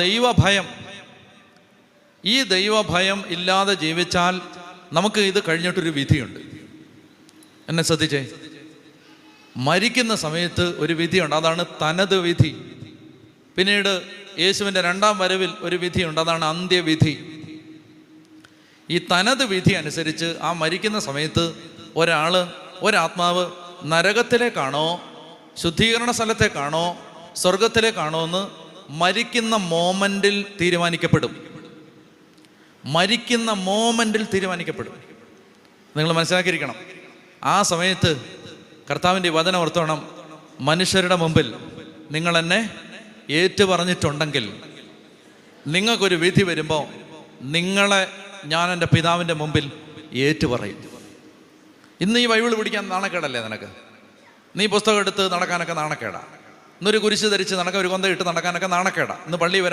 ദൈവഭയം, ഈ ദൈവഭയം ഇല്ലാതെ ജീവിച്ചാൽ നമുക്ക് ഇത് കഴിഞ്ഞിട്ടൊരു വിധിയുണ്ട്. എന്നെ ശ്രദ്ധിച്ചേ, മരിക്കുന്ന സമയത്ത് ഒരു വിധിയുണ്ട്, അതാണ് തനത് വിധി. പിന്നീട് യേശുവിൻ്റെ രണ്ടാം വരവിൽ ഒരു വിധിയുണ്ട്, അതാണ് അന്ത്യവിധി. ഈ തനത് വിധി അനുസരിച്ച് ആ മരിക്കുന്ന സമയത്ത് ഒരാത്മാവ് നരകത്തിലേക്കാണോ ശുദ്ധീകരണ സ്ഥലത്തേക്കാണോ സ്വർഗത്തിലേക്കാണോ എന്ന് മരിക്കുന്ന മോമെൻറ്റിൽ തീരുമാനിക്കപ്പെടും. മരിക്കുന്ന മോമെൻറ്റിൽ തീരുമാനിക്കപ്പെടും. നിങ്ങൾ മനസ്സിലാക്കിയിരിക്കണം. ആ സമയത്ത് കർത്താവിൻ്റെ വചനം ഓർത്തോണം, മനുഷ്യരുടെ മുമ്പിൽ നിങ്ങൾ എന്നെ ഏറ്റു പറഞ്ഞിട്ടുണ്ടെങ്കിൽ നിങ്ങൾക്കൊരു വിധി വരുമ്പോൾ നിങ്ങളെ ഞാൻ എൻ്റെ പിതാവിൻ്റെ മുമ്പിൽ ഏറ്റു പറയും. ഇന്ന് ഈ ബൈബിൾ പിടിക്കാൻ നാണക്കേടല്ലേ നിനക്ക്? നീ പുസ്തകം എടുത്ത് നടക്കാനൊക്കെ നാണക്കേടാ. ഇന്നൊരു കുരിശ് ധരിച്ച് നടക്കാൻ, ഒരു കൊന്ത ഇട്ട് നടക്കാനൊക്കെ നാണക്കേടാ. ഇന്ന് പള്ളി വരാൻ